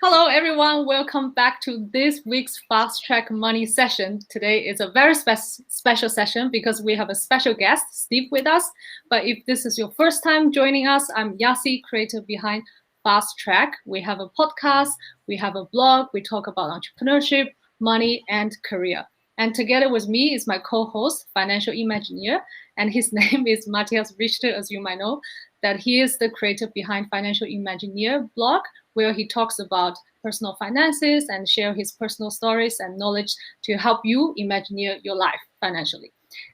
Hello, everyone. Welcome back to this week's Fast Track Money session. Today is a very special session because we have a special guest, Steve, with us. But if this is your first time joining us, I'm Yasi, creator behind Fast Track. We have a podcast, we have a blog, we talk about entrepreneurship, money, and career. And together with me is my co-host, Financial Imagineer, and his name is Matthias Richter, as you might know, that he is the creator behind Financial Imagineer blog, where he talks about personal finances and share his personal stories and knowledge to help you imagine your life financially.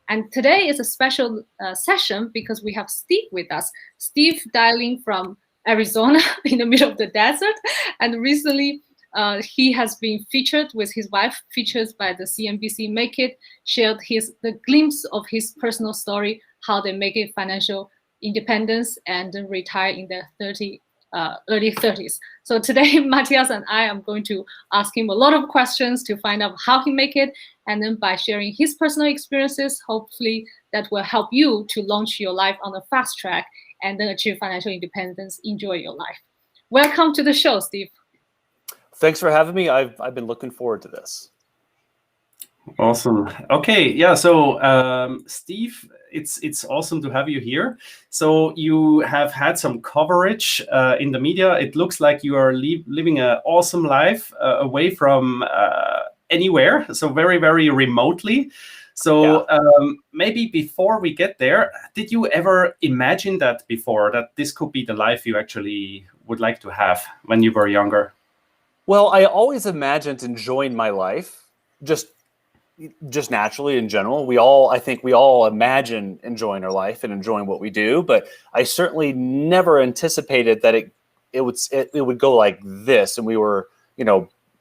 And today is a special session because we have Steve with us. Steve dialing from Arizona in the middle of the desert. And recently he has been featured with his wife, featured by the CNBC Make It, shared the glimpse of his personal story, how they make it financial independence and retire in their early 30s. So today, Matthias and I am going to ask him a lot of questions to find out how he make it. And then by sharing his personal experiences, hopefully that will help you to launch your life on a fast track and then achieve financial independence, enjoy your life. Welcome to the show, Steve. Thanks for having me. I've been looking forward to this. Awesome. Okay, yeah. So Steve, it's awesome to have you here. So you have had some coverage in the media. It looks like you are living an awesome life away from anywhere. So very, very remotely. So maybe before we get there, did you ever imagine that before, that this could be the life you actually would like to have when you were younger? Well, I always imagined enjoying my life, just naturally in general. I think we all imagine enjoying our life and enjoying what we do, but I certainly never anticipated that it would go like this, and we were,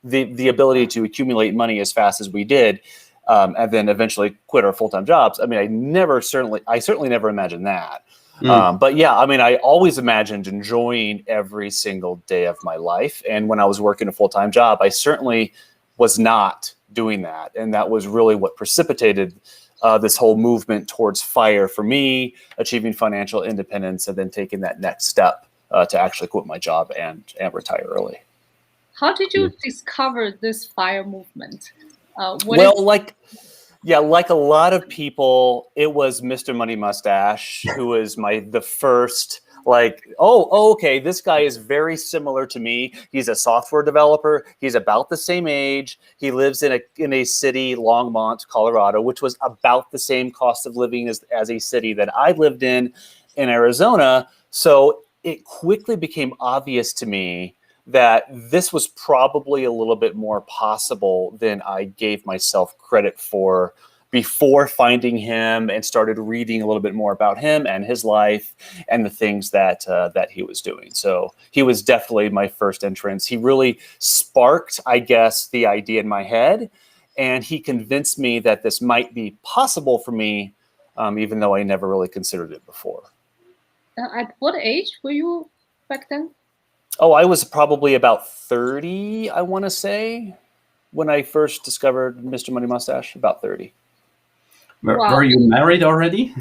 the ability to accumulate money as fast as we did, and then eventually quit our full-time jobs. I mean, I certainly never imagined that. But yeah, I mean, I always imagined enjoying every single day of my life. And when I was working a full-time job, I certainly was not doing that. And that was really what precipitated this whole movement towards FIRE for me, achieving financial independence, and then taking that next step to actually quit my job and retire early. How did you discover this FIRE movement? Like a lot of people, it was Mr. Money Mustache who was the first, okay, this guy is very similar to me. He's a software developer. He's about the same age. He lives in a city, Longmont, Colorado, which was about the same cost of living as a city that I lived in Arizona. So it quickly became obvious to me that this was probably a little bit more possible than I gave myself credit for before finding him and started reading a little bit more about him and his life and the things that he was doing. So he was definitely my first entrance. He really sparked, I guess, the idea in my head, and he convinced me that this might be possible for me, even though I never really considered it before. At what age were you back then? Oh, I was probably about 30, I want to say, when I first discovered Mr. Money Mustache, about 30. Were you married already?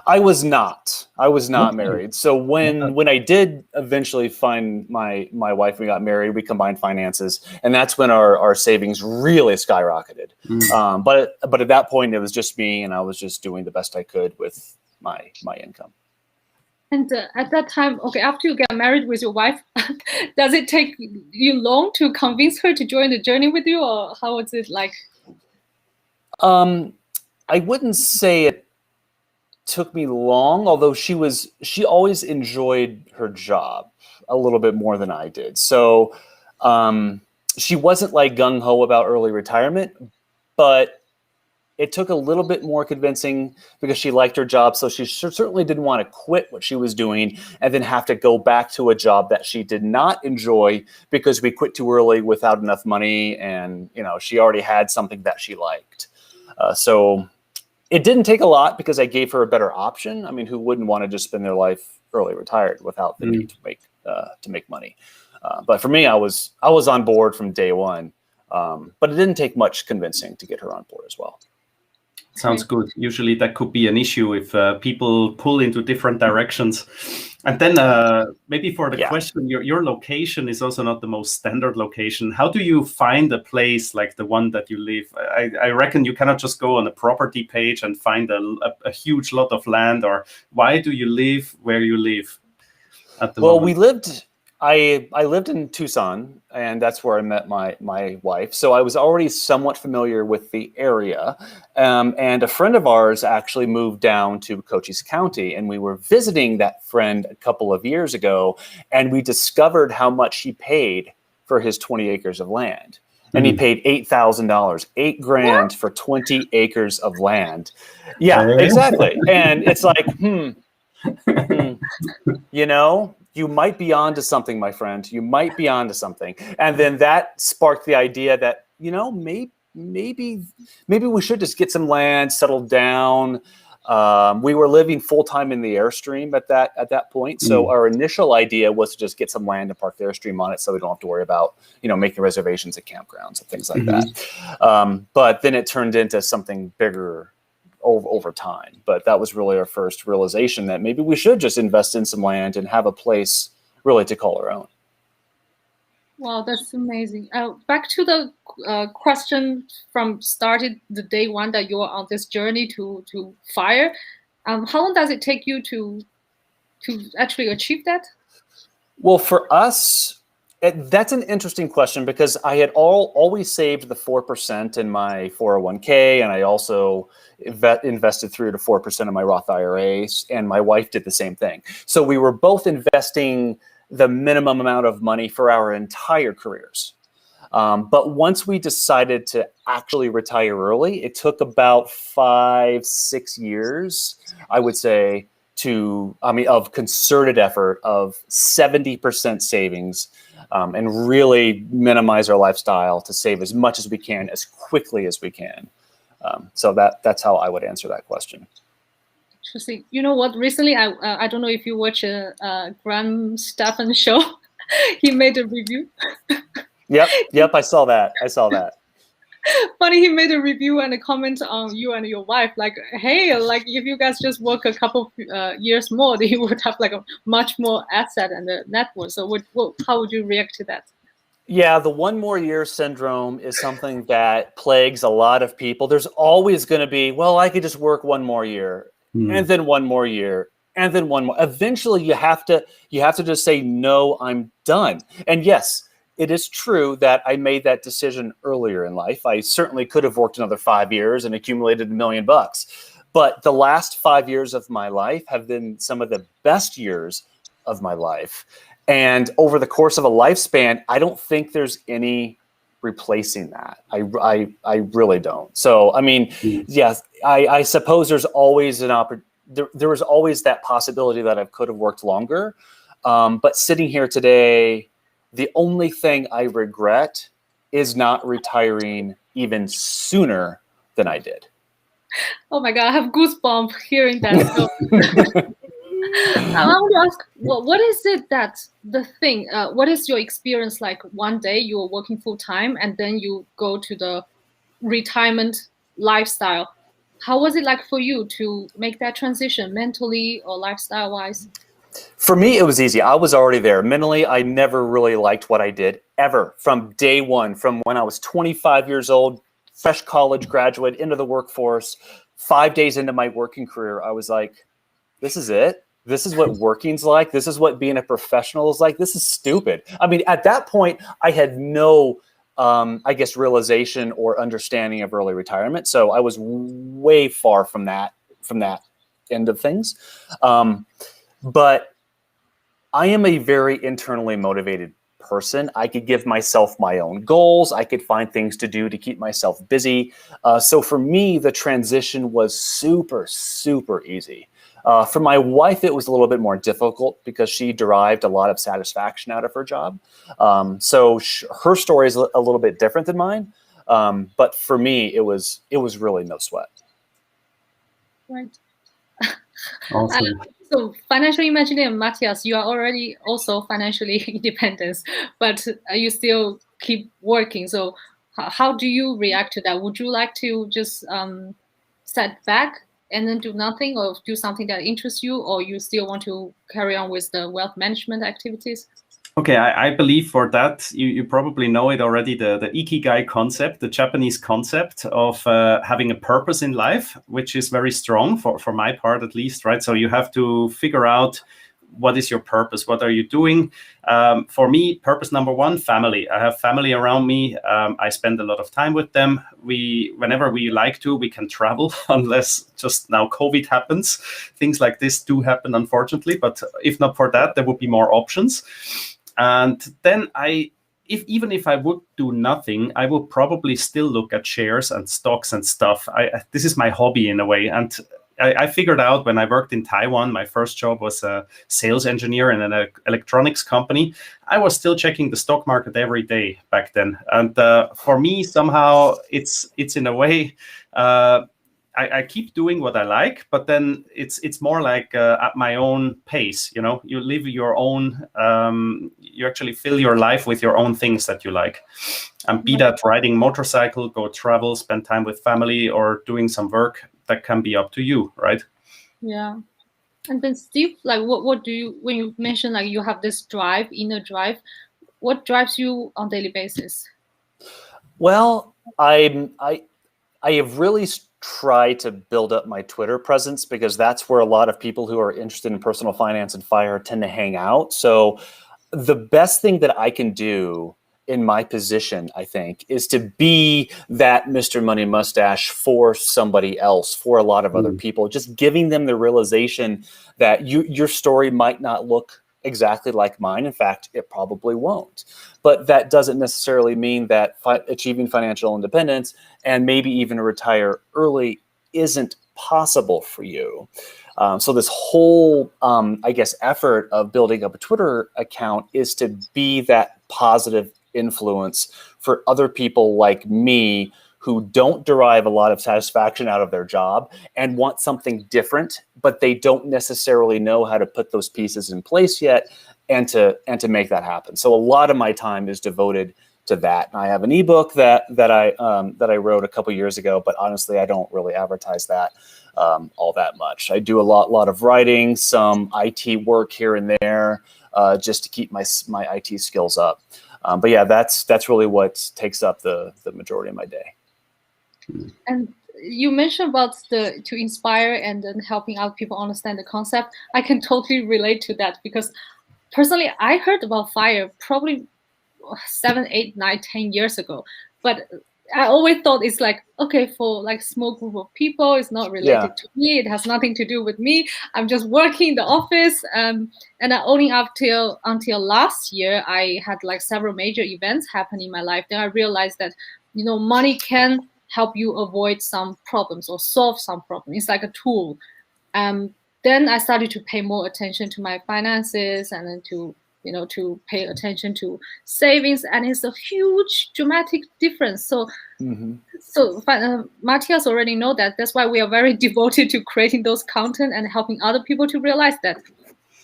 I was not. Married. So when I did eventually find my wife, we got married, we combined finances, and that's when our savings really skyrocketed. But at that point, it was just me, and I was just doing the best I could with my income. And at that time, okay, after you get married with your wife, does it take you long to convince her to join the journey with you, or how was it like? I wouldn't say it took me long, although she always enjoyed her job a little bit more than I did. So she wasn't like gung-ho about early retirement, but it took a little bit more convincing because she liked her job. So she certainly didn't want to quit what she was doing and then have to go back to a job that she did not enjoy because we quit too early without enough money. And, she already had something that she liked. So it didn't take a lot because I gave her a better option. I mean, who wouldn't want to just spend their life early retired without the need to make money? But for me, I was on board from day one. But it didn't take much convincing to get her on board as well. Sounds good. Usually that could be an issue if people pull into different directions. And then maybe for the question, your location is also not the most standard location. How do you find a place like the one that you live? I reckon you cannot just go on a property page and find a huge lot of land. Or why do you live where you live at the moment? I lived in Tucson, and that's where I met my wife. So I was already somewhat familiar with the area. And a friend of ours actually moved down to Cochise County, and we were visiting that friend a couple of years ago, and we discovered how much he paid for his 20 acres of land. And he paid $8,000, $8,000 for 20 acres of land. Yeah, exactly. And it's like, you might be onto something, my friend. You might be onto something. And then that sparked the idea that, maybe we should just get some land, settle down. We were living full time in the Airstream at that point. So our initial idea was to just get some land and park the Airstream on it, so we don't have to worry about, making reservations at campgrounds and things like that. But then it turned into something bigger over time. But that was really our first realization that maybe we should just invest in some land and have a place really to call our own. Wow, that's amazing. Back to the question from started the day one that you're on this journey to FIRE. How long does it take you to actually achieve that? Well, for us, that's an interesting question, because I had always saved the 4% in my 401k, and I also invested 3 to 4% of my Roth IRAs, and my wife did the same thing. So we were both investing the minimum amount of money for our entire careers. But once we decided to actually retire early, it took about 5-6 years, I would say, of concerted effort of 70% savings, and really minimize our lifestyle to save as much as we can, as quickly as we can. So that's how I would answer that question. Interesting. You know what? Recently, I don't know if you watch a Graham Stephan show. He made a review. Yep. I saw that. Funny, he made a review and a comment on you and your wife, like, hey, like if you guys just work a couple years more, then you would have like a much more asset and a net worth. So how would you react to that? Yeah, the 1 more year syndrome is something that plagues a lot of people. There's always going to be, well, I could just work 1 more year, and then 1 more year, and then 1 more. Eventually, you have to just say, no, I'm done. And yes, it is true that I made that decision earlier in life. I certainly could have worked another 5 years and accumulated $1 million. But the last 5 years of my life have been some of the best years of my life. And over the course of a lifespan, I don't think there's any replacing that. I really don't. So, I mean, yes, I suppose there's always there was always that possibility that I could have worked longer. But sitting here today, the only thing I regret is not retiring even sooner than I did. Oh my God, I have goosebumps hearing that. So, I want to ask, what is it what is your experience like? One day you are working full time and then you go to the retirement lifestyle. How was it like for you to make that transition mentally or lifestyle wise? For me, it was easy. I was already there. Mentally, I never really liked what I did ever from day one, from when I was 25 years old, fresh college graduate into the workforce. 5 days into my working career, I was like, this is it. This is what working's like. This is what being a professional is like. This is stupid. I mean, at that point, I had no, realization or understanding of early retirement. So I was way far from that end of things. But I am a very internally motivated person. I could give myself my own goals. I could find things to do to keep myself busy. So for me, the transition was super, super easy. For my wife, it was a little bit more difficult because she derived a lot of satisfaction out of her job. So her story is a little bit different than mine. But for me, it was really no sweat. Right. Awesome. So financially imagining, Matthias, you are already also financially independent, but you still keep working. So how do you react to that? Would you like to just set back and then do nothing, or do something that interests you, or you still want to carry on with the wealth management activities? Okay, I believe for that, you probably know it already, the Ikigai concept, the Japanese concept of having a purpose in life, which is very strong for my part at least, right? So you have to figure out what is your purpose, what are you doing? For me, purpose number one, family. I have family around me. I spend a lot of time with them. Whenever we like to, we can travel, unless just now COVID happens. Things like this do happen, unfortunately, but if not for that, there would be more options. And then even if I would do nothing, I would probably still look at shares and stocks and stuff. This is my hobby in a way. And I figured out when I worked in Taiwan, my first job was a sales engineer in an electronics company. I was still checking the stock market every day back then. And for me, somehow it's in a way, I keep doing what I like, but then it's more like at my own pace. You know, you live your own. You actually fill your life with your own things that you like, and be that riding motorcycle, go travel, spend time with family, or doing some work. That can be up to you, right? Yeah. And then Steve, like, what do you, when you mention like you have this drive, inner drive, what drives you on a daily basis? Well, I have really tried to build up my Twitter presence, because that's where a lot of people who are interested in personal finance and FIRE tend to hang out. So the best thing that I can do in my position, I think, is to be that Mr. Money Mustache for somebody else, for a lot of other people, just giving them the realization that your story might not look exactly like mine. In fact, it probably won't. But that doesn't necessarily mean that achieving financial independence and maybe even retire early isn't possible for you. So this whole, I guess, effort of building up a Twitter account is to be that positive influence for other people like me who don't derive a lot of satisfaction out of their job and want something different, but they don't necessarily know how to put those pieces in place yet, and to make that happen. So a lot of my time is devoted to that. And I have an ebook that I wrote a couple years ago, but honestly, I don't really advertise that all that much. I do a lot of writing, some IT work here and there, just to keep my IT skills up. But yeah, that's really what takes up the majority of my day. And you mentioned about to inspire and then helping out people understand the concept. I can totally relate to that, because personally, I heard about FIRE probably 7, 8, 9, 10 years ago. But I always thought it's like, okay, for like small group of people, it's not related to me. It has nothing to do with me. I'm just working in the office. And only until last year, I had like several major events happen in my life. Then I realized that, you know, money can help you avoid some problems or solve some problems. It's like a tool. Then I started to pay more attention to my finances, and then to pay attention to savings, and it's a huge dramatic difference. So Matthias already know that. That's why we are very devoted to creating those content and helping other people to realize that.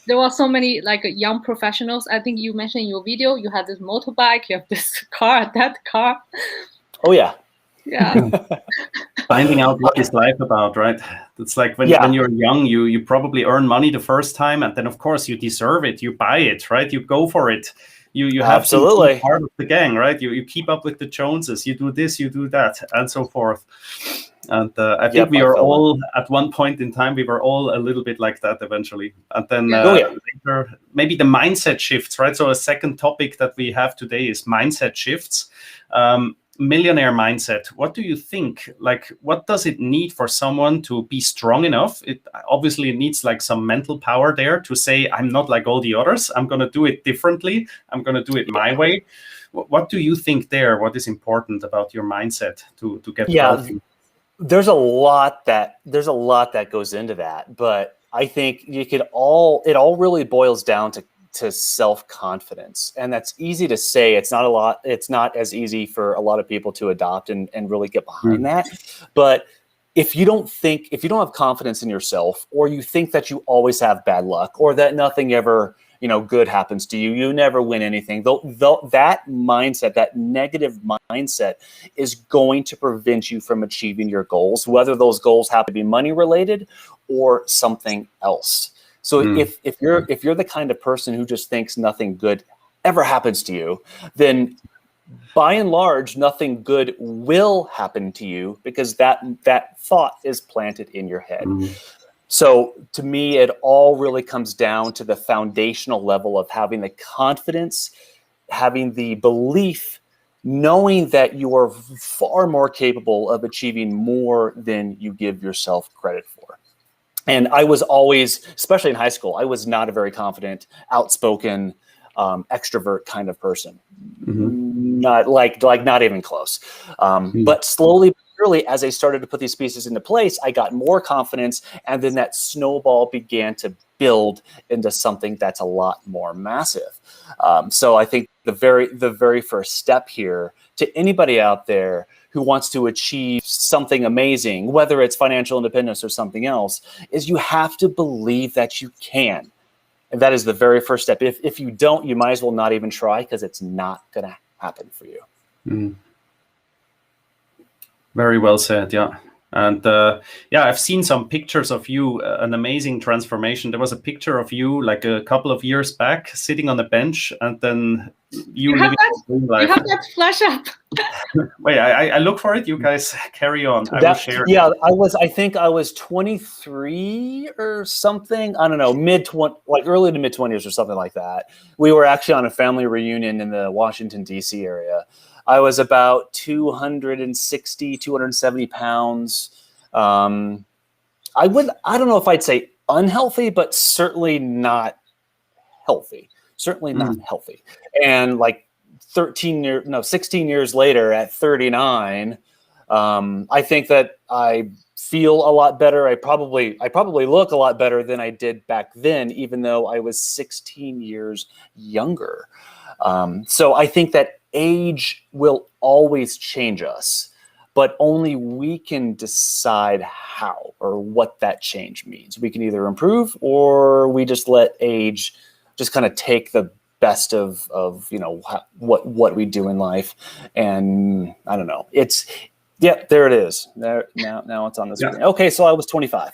There are so many like young professionals. I think you mentioned in your video, you have this motorbike, you have this car, that car. Oh yeah. Yeah. Finding out what is life about, right? It's like when you're young, you probably earn money the first time, and then of course you deserve it. You buy it, right? You go for it. You have to be part of the gang, right? You keep up with the Joneses. You do this, you do that, and so forth. And I think we are all, at one point in time, we were all a little bit like that eventually. And then later, maybe the mindset shifts, right? So a second topic that we have today is mindset shifts. Millionaire mindset. What do you think? Like, what does it need for someone to be strong enough? It obviously needs like some mental power there to say, I'm not like all the others. I'm going to do it differently. I'm going to do it my way. What do you think there? What is important about your mindset to get wealthy? There's a lot that goes into that, but I think it all really boils down to self-confidence. And that's easy to say. It's not as easy for a lot of people to adopt and really get behind that. But if you don't have confidence in yourself, or you think that you always have bad luck, or that nothing ever good happens to you. You never win anything. Though that mindset, that negative mindset, is going to prevent you from achieving your goals, whether those goals have to be money related or something else. So if you're the kind of person who just thinks nothing good ever happens to you, then by and large, nothing good will happen to you, because that thought is planted in your head. So to me, it all really comes down to the foundational level of having the confidence, having the belief, knowing that you are far more capable of achieving more than you give yourself credit for. And I was always, especially in high school, I was not a very confident, outspoken, extrovert kind of person. Not not even close. But slowly, really, as I started to put these pieces into place, I got more confidence, and then that snowball began to build into something that's a lot more massive. So I think the very first step here to anybody out there who wants to achieve something amazing, whether it's financial independence or something else, is you have to believe that you can. And that is the very first step. If you don't, you might as well not even try, because it's not going to happen for you. Very well said. Yeah. And I've seen some pictures of you, an amazing transformation. There was a picture of you like a couple of years back sitting on a bench, and then you living a dream life. You have that flash up. Wait, I look for it. You guys carry on. I will share. Yeah, I think I was 23 or something. I don't know, early to mid 20s or something like that. We were actually on a family reunion in the Washington, D.C. area. I was about 260, 270 pounds. I don't know if I'd say unhealthy, but certainly not healthy. Certainly not healthy. And like 16 years later at 39, I think that I feel a lot better. I probably look a lot better than I did back then, even though I was 16 years younger. So I think that age will always change us, but only we can decide how or what that change means. We can either improve, or we just let age just kind of take the best of what we do in life. And I don't know. There it is. There now it's on the screen. Okay, so I was 25.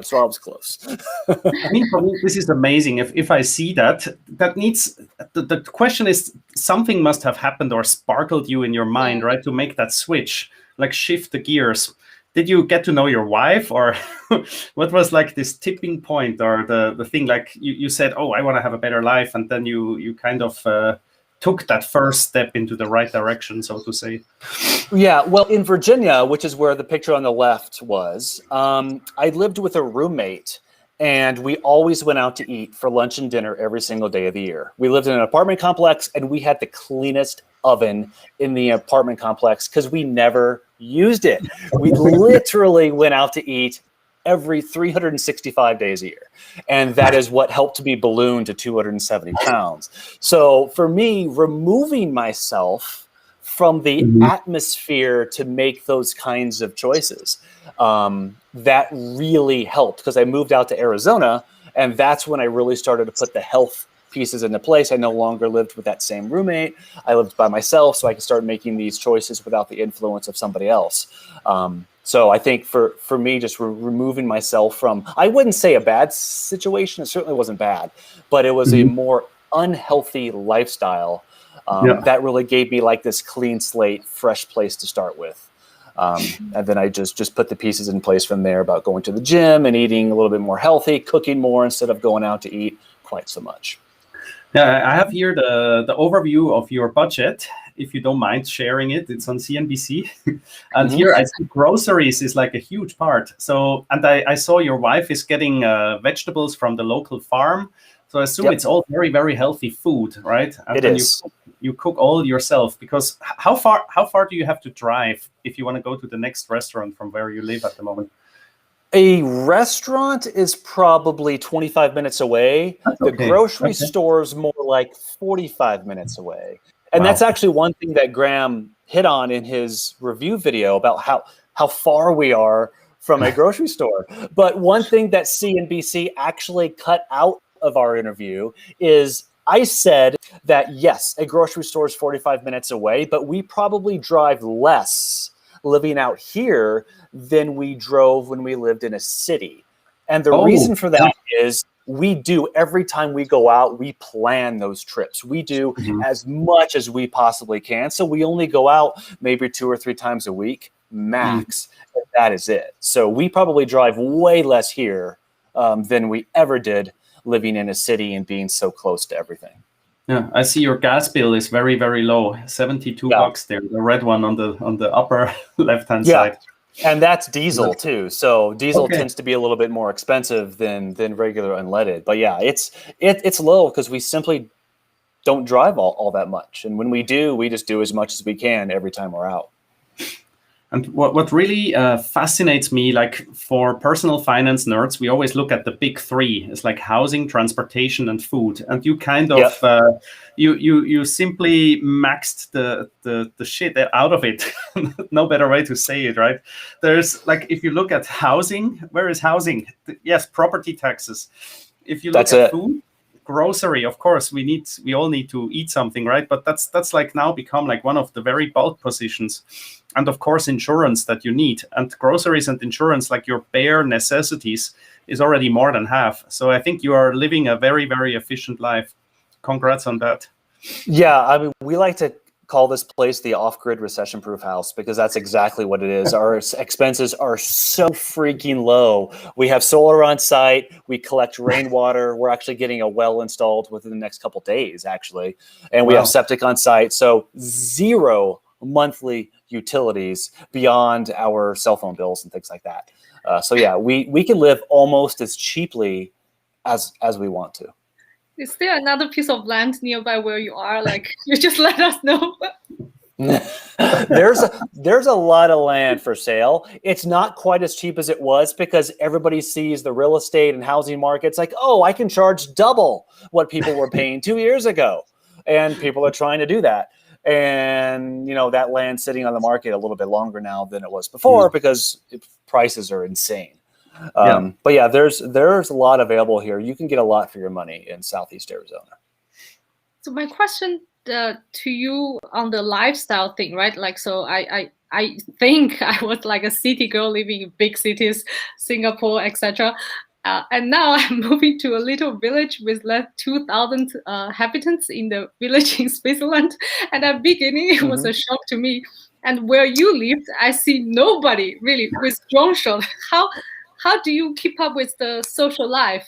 So I was close. I mean, for me, this is amazing. If I see that needs, the question is, something must have happened or sparkled you in your mind, right, to make that switch, like shift the gears. Did you get to know your wife, or what was like this tipping point, or the thing, like you said, oh, I want to have a better life, and then you kind of took that first step into the right direction, so to say? Yeah, well, in Virginia, which is where the picture on the left was, I lived with a roommate, and we always went out to eat for lunch and dinner every single day of the year. We lived in an apartment complex, and we had the cleanest oven in the apartment complex because we never used it. We literally went out to eat every 365 days a year. And that is what helped me balloon to 270 pounds. So for me, removing myself from the atmosphere to make those kinds of choices, that really helped, because I moved out to Arizona, and that's when I really started to put the health pieces into place. I no longer lived with that same roommate. I lived by myself, so I could start making these choices without the influence of somebody else. So I think for me, just removing myself from, I wouldn't say a bad situation. It certainly wasn't bad, but it was a more unhealthy lifestyle that really gave me like this clean slate, fresh place to start with. And then I just put the pieces in place from there about going to the gym and eating a little bit more healthy, cooking more instead of going out to eat quite so much. Yeah, I have here the overview of your budget, if you don't mind sharing it. It's on CNBC. And here I see groceries is like a huge part. So, and I saw your wife is getting vegetables from the local farm. So I assume it's all very, very healthy food, right? And it is. You cook all yourself, because how far do you have to drive if you want to go to the next restaurant from where you live at the moment? A restaurant is probably 25 minutes away. The grocery store is more like 45 minutes away. And that's actually one thing that Graham hit on in his review video about how far we are from a grocery store. But one thing that CNBC actually cut out of our interview is I said that, yes, a grocery store is 45 minutes away, but we probably drive less living out here than we drove when we lived in a city. And the reason for that is we do, every time we go out, we plan those trips. We do as much as we possibly can. So we only go out maybe 2 or 3 times a week, max. And that is it. So we probably drive way less here than we ever did living in a city and being so close to everything. Yeah, I see your gas bill is very, very low. $72 there, the red one on the upper left-hand side. And that's diesel too. So diesel tends to be a little bit more expensive than regular unleaded. But yeah, it's low because we simply don't drive all that much. And when we do, we just do as much as we can every time we're out. And what really fascinates me, like for personal finance nerds, we always look at the big 3. It's like housing, transportation, and food. And you kind of you simply maxed the shit out of it. No better way to say it, right? There's like, if you look at housing, where is housing? Yes, property taxes. If you look at food, grocery, of course, we all need to eat something, right? But that's like now become like one of the very bulk positions. And of course, insurance that you need. And groceries and insurance, like your bare necessities, is already more than half. So I think you are living a very, very efficient life. Congrats on that. Yeah, I mean, we like to call this place the off-grid recession-proof house because that's exactly what it is. Our expenses are so freaking low. We have solar on site. We collect rainwater. We're actually getting a well installed within the next couple days, actually. And we have septic on site. So 0 monthly utilities beyond our cell phone bills and things like that. So yeah, we can live almost as cheaply as we want to. Is there another piece of land nearby where you are? Like, you just let us know. There's a lot of land for sale. It's not quite as cheap as it was because everybody sees the real estate and housing markets like, oh, I can charge double what people were paying 2 years ago. And people are trying to do that. And, you know, that land's sitting on the market a little bit longer now than it was before because prices are insane. But yeah, there's a lot available here. You can get a lot for your money in Southeast Arizona. So my question to you on the lifestyle thing, right? Like, so I think I was like a city girl living in big cities, Singapore, etc. And now I'm moving to a little village with less 2,000 inhabitants in the village in Switzerland. And at the beginning, it was a shock to me. And where you lived, I see nobody really with drone shot. How do you keep up with the social life?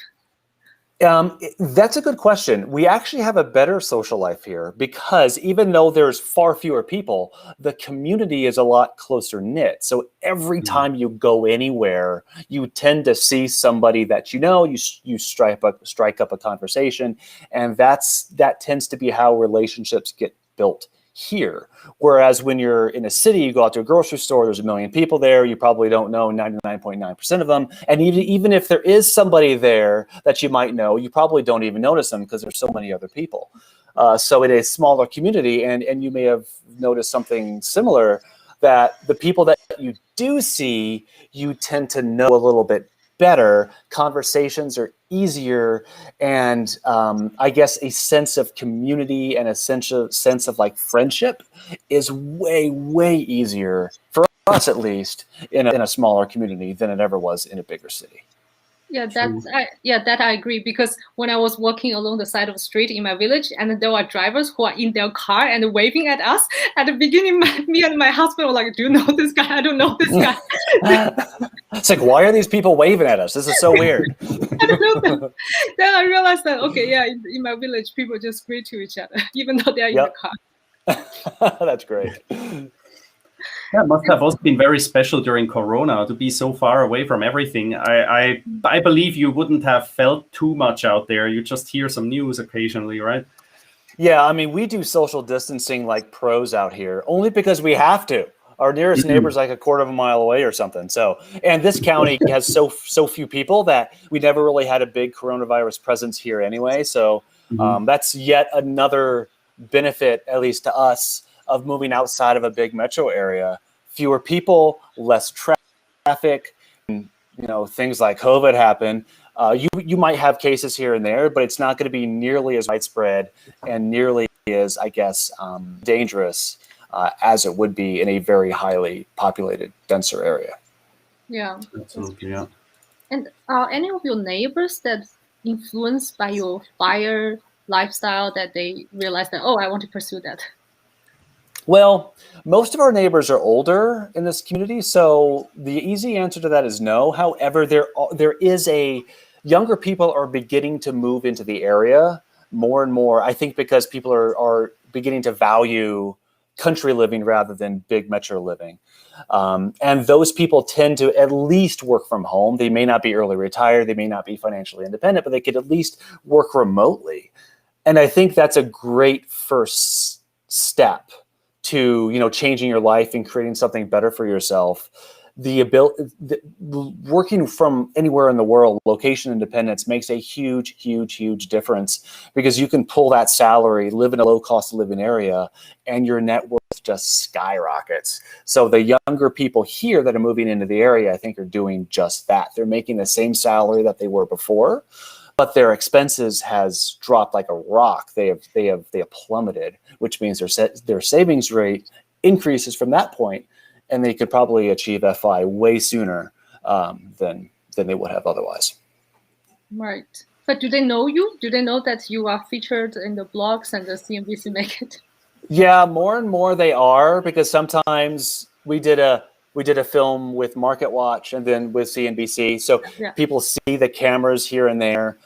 That's a good question. We actually have a better social life here because even though there's far fewer people, the community is a lot closer knit. So every time you go anywhere, you tend to see somebody that you know, you strike up a conversation, and that tends to be how relationships get built here. Whereas when you're in a city, you go out to a grocery store, there's 1 million people there, you probably don't know 99.9% of them. And even if there is somebody there that you might know, you probably don't even notice them because there's so many other people. So it is a smaller community, and you may have noticed something similar, that the people that you do see, you tend to know a little bit better. Conversations are easier, and I guess a sense of community and a sense of like friendship is way, way easier for us, at least, in a smaller community than it ever was in a bigger city. Yeah, that I agree, because when I was walking along the side of the street in my village, and there were drivers who are in their car and waving at us. At the beginning, me and my husband were like, "Do you know this guy? I don't know this guy." It's like, why are these people waving at us? This is so weird. I don't know. Then I realized that, okay, yeah, in my village, people just greet to each other, even though they are in the car. That's great. Yeah, it must have also been very special during Corona to be so far away from everything. I believe you wouldn't have felt too much out there. You just hear some news occasionally, right? Yeah, I mean, we do social distancing like pros out here, only because we have to. Our nearest neighbor's like a quarter of a mile away or something. So, and this county has so few people that we never really had a big coronavirus presence here anyway. So that's yet another benefit, at least to us, of moving outside of a big metro area. Fewer people, less traffic, and, you know, things like COVID happen. You might have cases here and there, but it's not going to be nearly as widespread and nearly as, I guess, dangerous as it would be in a very highly populated, denser area. Yeah. Absolutely, yeah. And are any of your neighbors that influenced by your fire lifestyle that they realize that, oh, I want to pursue that? Well, most of our neighbors are older in this community, so the easy answer to that is no. However, there is younger people are beginning to move into the area more and more. I think because people are beginning to value country living rather than big metro living. And those people tend to at least work from home. They may not be early retired, they may not be financially independent, but they could at least work remotely. And I think that's a great first step to, changing your life and creating something better for yourself. Working from anywhere in the world, location independence makes a huge, huge, huge difference, because you can pull that salary, live in a low cost of living area, and your net worth just skyrockets. So the younger people here that are moving into the area, I think, are doing just that. They're making the same salary that they were before, but their expenses has dropped like a rock. They have plummeted, which means their savings rate increases from that point, and they could probably achieve FI way sooner than they would have otherwise. Right. But do they know you? Do they know that you are featured in the blogs and the CNBC make it? Yeah, more and more they are, because sometimes we did a film with Market Watch and then with CNBC. So people see the cameras here and there.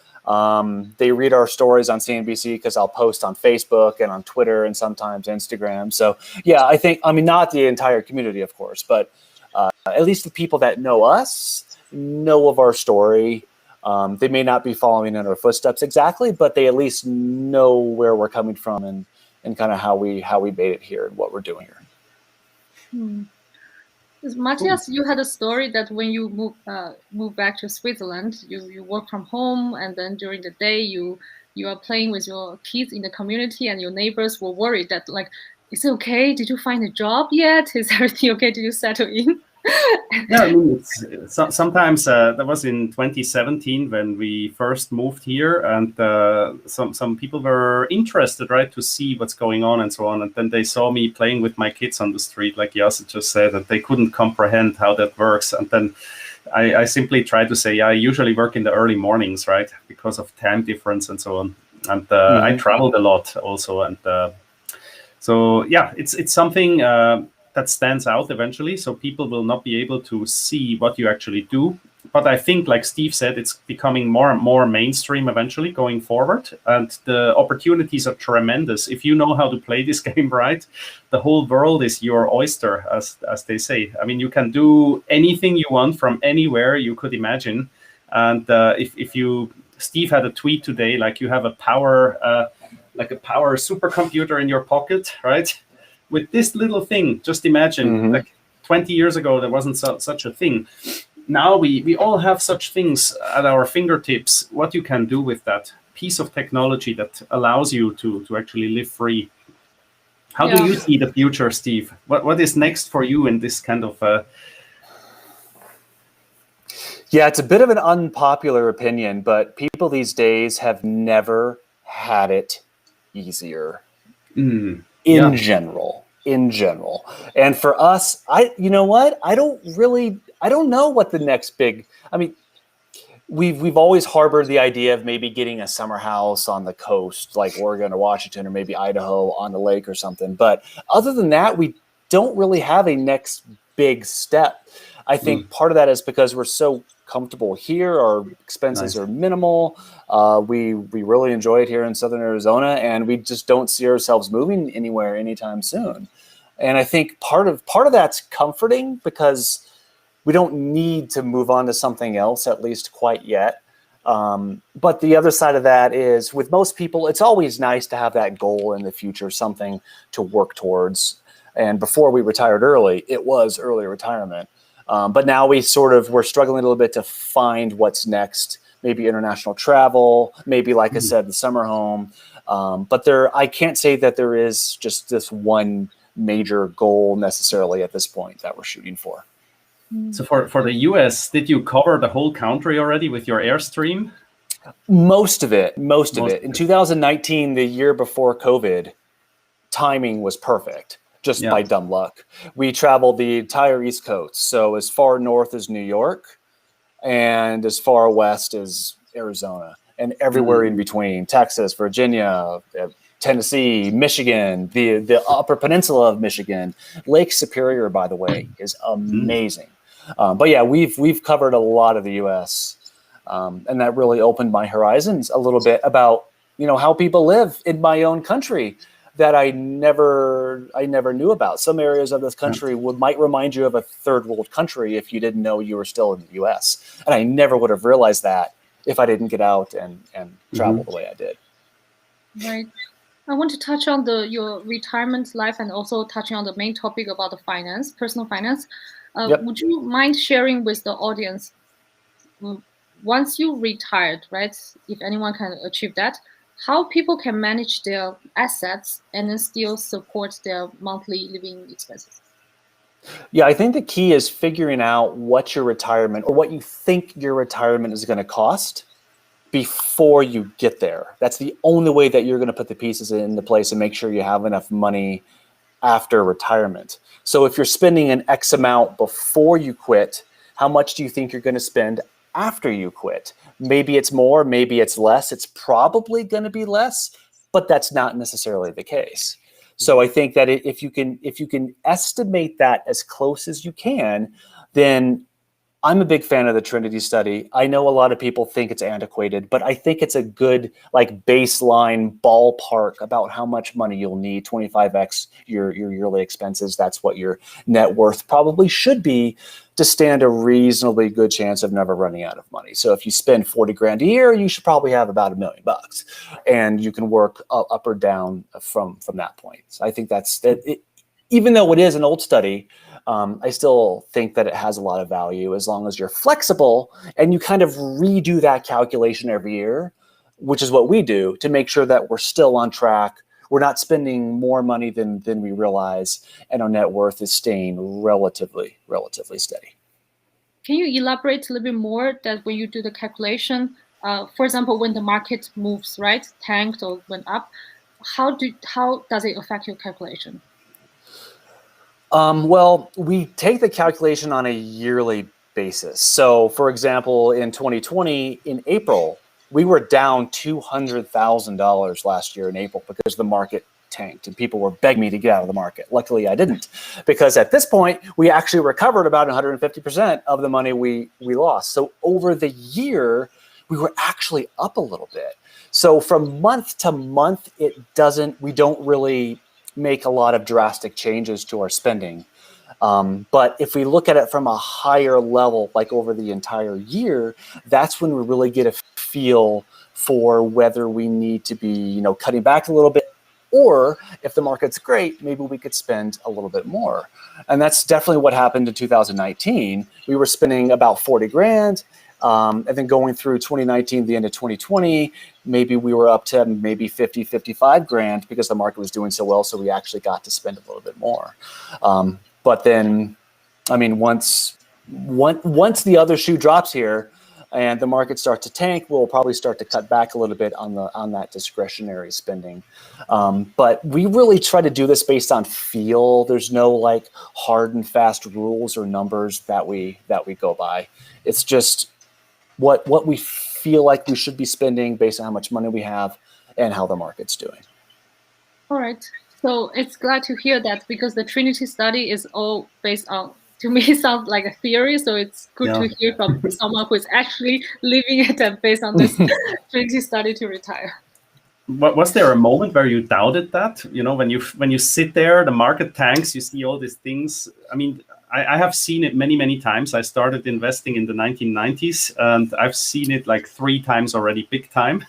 They read our stories on CNBC because I'll post on Facebook and on Twitter and sometimes Instagram. So yeah, I mean, not the entire community, of course, but at least the people that know us know of our story. They may not be following in our footsteps exactly, but they at least know where we're coming from and kind of how we made it here and what we're doing here. Matthias, you had a story that when you moved back to Switzerland, you work from home, and then during the day you are playing with your kids in the community, and your neighbors were worried that, like, is it okay? Did you find a job yet? Is everything okay? Did you settle in? Yeah, I mean, sometimes that was in 2017 when we first moved here, and some people were interested, right, to see what's going on and so on. And then they saw me playing with my kids on the street, like Yasa just said, and they couldn't comprehend how that works. And then I simply tried to say, yeah, I usually work in the early mornings, right, because of time difference and so on. And I traveled a lot also, and so yeah, it's something that stands out eventually, so people will not be able to see what you actually do. But I think, like Steve said, it's becoming more and more mainstream eventually going forward, and the opportunities are tremendous. If you know how to play this game right, the whole world is your oyster, as they say. I mean, you can do anything you want from anywhere you could imagine. And if you, Steve had a tweet today, like you have a power supercomputer in your pocket, right? With this little thing, just imagine, like 20 years ago, there wasn't such a thing. Now we all have such things at our fingertips. What you can do with that piece of technology that allows you to actually live free. How do you see the future, Steve? What is next for you in this kind of... Yeah, it's a bit of an unpopular opinion, but people these days have never had it easier. In general. And for us, you know what? I don't know what the next big, I mean, we've always harbored the idea of maybe getting a summer house on the coast, like Oregon or Washington, or maybe Idaho on the lake or something. But other than that, we don't really have a next big step. I think part of that is because we're so comfortable here. Our expenses are minimal. We really enjoy it here in Southern Arizona, and we just don't see ourselves moving anywhere anytime soon. And I think part of that's comforting, because we don't need to move on to something else, at least quite yet. But the other side of that is, with most people, it's always nice to have that goal in the future, something to work towards. And before we retired early, it was early retirement. But now we're struggling a little bit to find what's next. Maybe international travel, maybe, like I said, the summer home. But I can't say that there is just this one major goal necessarily at this point that we're shooting for. So for the US, did you cover the whole country already with your Airstream? Most of it. In 2019, the year before COVID, timing was perfect, just by dumb luck. We traveled the entire East Coast, so as far north as New York and as far west as Arizona, and everywhere in between, Texas, Virginia, Tennessee, Michigan, the Upper Peninsula of Michigan. Lake Superior, by the way, is amazing. But yeah, we've covered a lot of the U.S., and that really opened my horizons a little bit about how people live in my own country that I never knew about. Some areas of this country might remind you of a third world country if you didn't know you were still in the U.S. And I never would have realized that if I didn't get out and travel the way I did. Right. I want to touch on your retirement life and also touching on the main topic about the finance, personal finance. Would you mind sharing with the audience, once you retired, right, if anyone can achieve that, how people can manage their assets and then still support their monthly living expenses? Yeah, I think the key is figuring out what your retirement or what you think your retirement is going to cost before you get there. That's the only way that you're going to put the pieces into place and make sure you have enough money after retirement. So if you're spending an X amount before you quit, how much do you think you're going to spend after you quit? Maybe it's more, maybe it's less. It's probably going to be less, but that's not necessarily the case. So I think that if you can estimate that as close as you can, then I'm a big fan of the Trinity study. I know a lot of people think it's antiquated, but I think it's a good baseline ballpark about how much money you'll need. 25x your yearly expenses. That's what your net worth probably should be to stand a reasonably good chance of never running out of money. So if you spend 40 grand a year, you should probably have about $1 million, and you can work up or down from that point. So I think that's that. Even though it is an old study, I still think that it has a lot of value as long as you're flexible and you kind of redo that calculation every year, which is what we do to make sure that we're still on track. We're not spending more money than we realize, and our net worth is staying relatively steady. Can you elaborate a little bit more that when you do the calculation, for example, when the market moves, right, tanked or went up, how does it affect your calculation? Well, we take the calculation on a yearly basis. So, for example, in 2020, in April, we were down $200,000 last year in April because the market tanked and people were begging me to get out of the market. Luckily, I didn't, because at this point, we actually recovered about 150% of the money we lost. So over the year, we were actually up a little bit. So from month to month, we don't really make a lot of drastic changes to our spending. But if we look at it from a higher level, like over the entire year, that's when we really get a feel for whether we need to be, cutting back a little bit, or if the market's great, maybe we could spend a little bit more. And that's definitely what happened in 2019. We were spending about 40 grand. And then going through 2019, the end of 2020, maybe we were up to maybe 50, 55 grand because the market was doing so well. So we actually got to spend a little bit more. But then, once the other shoe drops here and the market starts to tank, we'll probably start to cut back a little bit on that discretionary spending. But we really try to do this based on feel. There's no hard and fast rules or numbers that we go by. It's just what we feel like we should be spending based on how much money we have and how the market's doing. All right. So it's glad to hear that, because the Trinity study is all based on, to me, it sounds like a theory. So it's good to hear from someone who is actually living it and based on this Trinity study to retire. Was there a moment where you doubted that? When you sit there, the market tanks, you see all these things. I have seen it many, many times. I started investing in the 1990s, and I've seen it 3 times already, big time.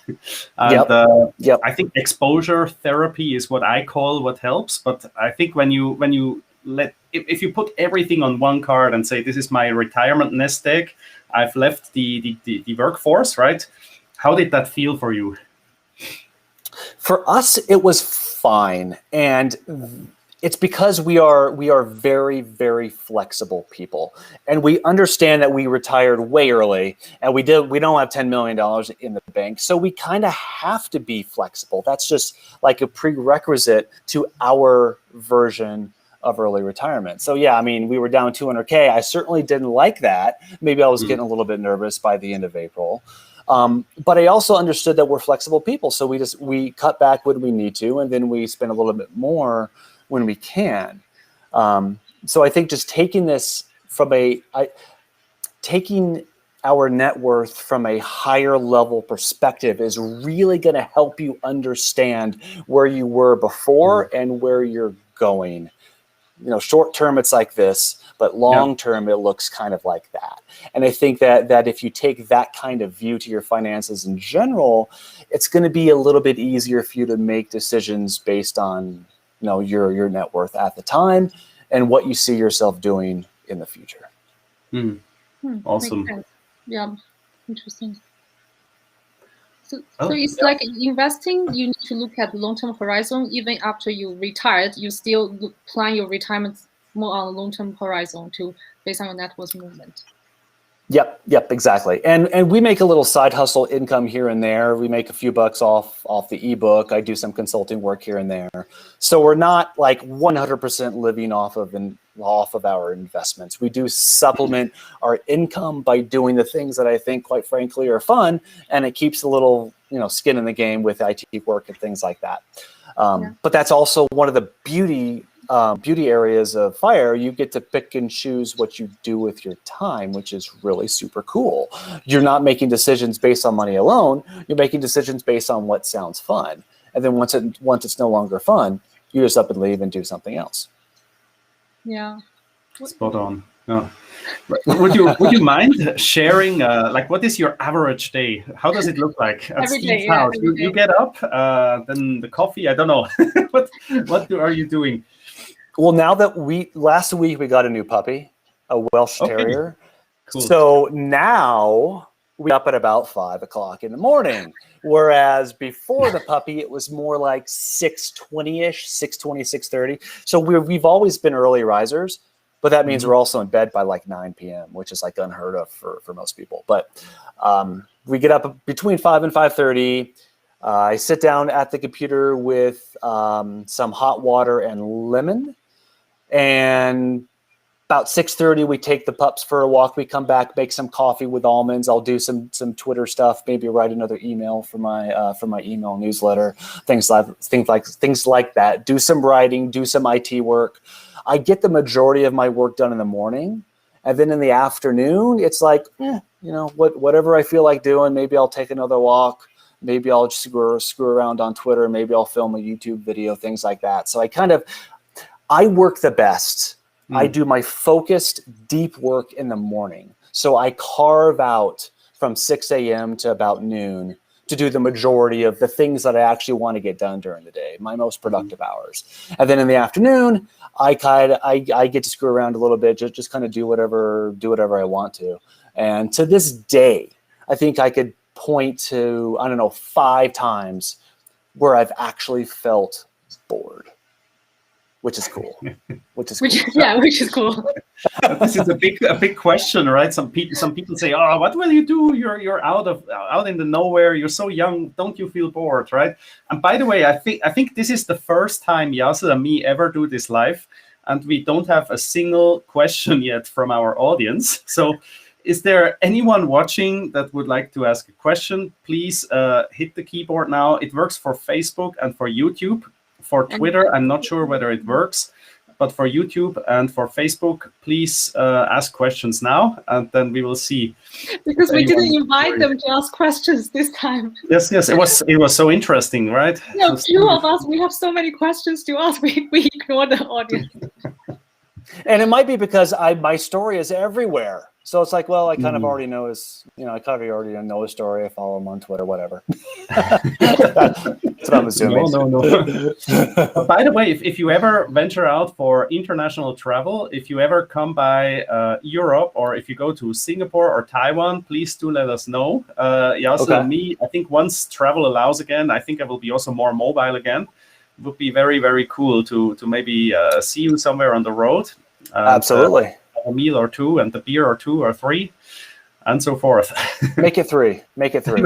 And, I think exposure therapy is what I call what helps. But I think when you if you put everything on one card and say, this is my retirement nest egg, I've left the workforce, right? How did that feel for you? For us, it was fine. And it's because we are very, very flexible people, and we understand that we retired way early, and we don't have $10 million in the bank, so we kind of have to be flexible. That's just like a prerequisite to our version of early retirement. So yeah, I mean, we were down 200K. I certainly didn't like that. Maybe I was getting a little bit nervous by the end of April. But I also understood that we're flexible people, so we cut back when we need to, and then we spend a little bit more when we can. So I think just taking this from taking our net worth from a higher level perspective is really going to help you understand where you were before and where you're going. You know, short term it's like this, but long term it looks kind of like that. And I think that if you take that kind of view to your finances in general, it's going to be a little bit easier for you to make decisions based on, you know, your net worth at the time and what you see yourself doing in the future. Awesome. Yeah, interesting. So it's like investing, you need to look at long-term horizon. Even after you retired, you still plan your retirement more on a long-term horizon based on your net worth movement. Yep, exactly. And we make a little side hustle income here and there. We make a few bucks off the ebook. I do some consulting work here and there. So we're not like 100% living off of our investments. We do supplement our income by doing the things that I think, quite frankly, are fun, and it keeps a little, you know, skin in the game with IT work and things like that. But that's also one of the beauty areas of FIRE. You get to pick and choose what you do with your time, which is really super cool. You're not making decisions based on money alone. You're making decisions based on what sounds fun. And then once it's no longer fun, you just up and leave and do something else. Yeah. Spot on. Yeah. Would you mind sharing like what is your average day? How does it look like at Steve's house? You get up, then the coffee. I don't know. what are you doing? Well, now that last week we got a new puppy, a Welsh Terrier. Cool. So now we up at about 5 o'clock in the morning. Whereas before the puppy, it was more like 6:20-ish, 6:20, 6:30. So we've always been early risers, but that means we're also in bed by like 9 p.m., which is like unheard of for most people. But we get up between 5 and 5:30. I sit down at the computer with some hot water and lemon. And about 6:30, we take the pups for a walk. We come back, make some coffee with almonds. I'll do some Twitter stuff, maybe write another email for my email newsletter, things like that. Do some writing, do some IT work. I get the majority of my work done in the morning, and then in the afternoon, it's like, you know, whatever I feel like doing. Maybe I'll take another walk. Maybe I'll just screw around on Twitter. Maybe I'll film a YouTube video, things like that. So I work the best. I do my focused, deep work in the morning. So I carve out from 6 a.m. to about noon to do the majority of the things that I actually want to get done during the day, my most productive hours. And then in the afternoon, I get to screw around a little bit, just kind of do whatever I want to. And to this day, I think I could point to, 5 times where I've actually felt bored. Which is cool. Which is cool. This is a big question, right? Some people say, "Oh, what will you do? You're out in the nowhere. You're so young. Don't you feel bored?" Right? And by the way, I think this is the first time Yasser and me ever do this live, and we don't have a single question yet from our audience. So, is there anyone watching that would like to ask a question? Please hit the keyboard now. It works for Facebook and for YouTube. For Twitter, I'm not sure whether it works, but for YouTube and for Facebook, please ask questions now, and then we will see. Because we didn't invite them to ask questions this time. Yes, it was so interesting, right? Yeah, few of us, we have so many questions to ask. We ignore the audience. And it might be because my story is everywhere. So it's like, well, I kind of already know his story. I follow him on Twitter, whatever. That's what I'm assuming. No. By the way, if you ever venture out for international travel, if you ever come by Europe, or if you go to Singapore or Taiwan, please do let us know. Yasser and me, I think once travel allows again, I think I will be also more mobile again. would be very, very cool to maybe see you somewhere on the road. And, Absolutely. a meal or two, and the beer or two or three, and so forth. Make it three. Make it three.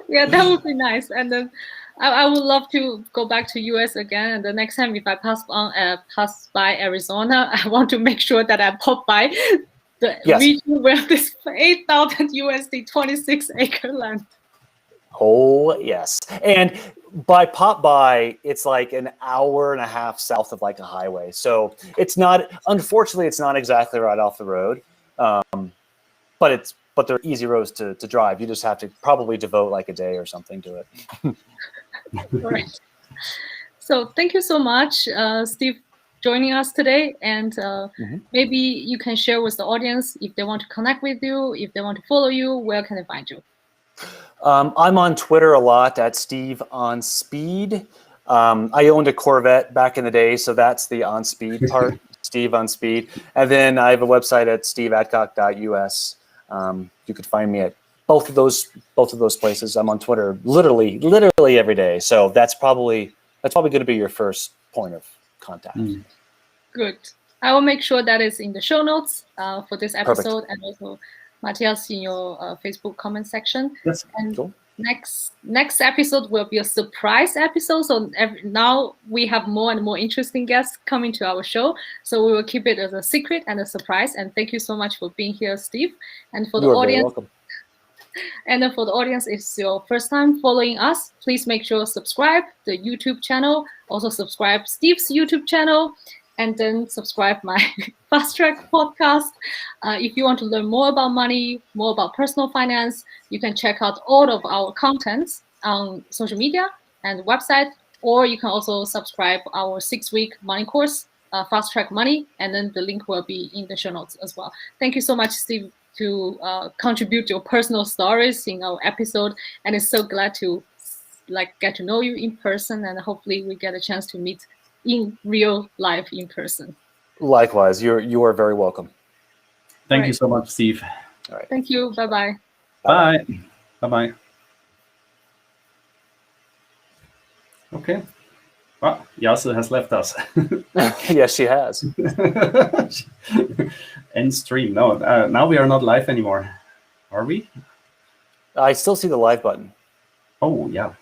Yeah, that would be nice. And then I would love to go back to US again. And the next time if I pass by Arizona, I want to make sure that I pop by the region where this 8,000 USD 26-acre land. Oh yes, and by pop by, it's like an hour and a half south of like a highway. So it's not, unfortunately, it's not exactly right off the road, but they're easy roads to drive. You just have to probably devote like a day or something to it. Right. So thank you so much, Steve, joining us today. And maybe you can share with the audience if they want to connect with you, if they want to follow you, where can they find you? I'm on Twitter a lot at Steve on Speed. I owned a Corvette back in the day, so that's the on speed part, Steve on Speed. And then I have a website at steveadcock.us. You could find me at both of those places. I'm on Twitter literally every day. So that's probably going to be your first point of contact. Good. I will make sure that is in the show notes for this episode. Perfect. And also Matthias in your Facebook comment section. Yes. And cool. Next episode will be a surprise episode. So now we have more and more interesting guests coming to our show. So we will keep it as a secret and a surprise. And thank you so much for being here, Steve. And for the audience, very welcome. And then for the audience, if it's your first time following us, please make sure to subscribe the YouTube channel. Also subscribe Steve's YouTube channel. And then subscribe my Fast Track podcast. If you want to learn more about money, more about personal finance, you can check out all of our contents on social media and website, or you can also subscribe our 6-week money course, Fast Track Money, and then the link will be in the show notes as well. Thank you so much, Steve, to contribute your personal stories in our episode, and it's so glad to get to know you in person, and hopefully we get a chance to meet in real life in person. Likewise, you are very welcome. Thank you so much, Steve. All right. Thank you. Bye-bye. Bye. Bye-bye. Okay. Well, Yasa has left us. Yes, she has. End stream. No, now we are not live anymore. Are we? I still see the live button. Oh, yeah.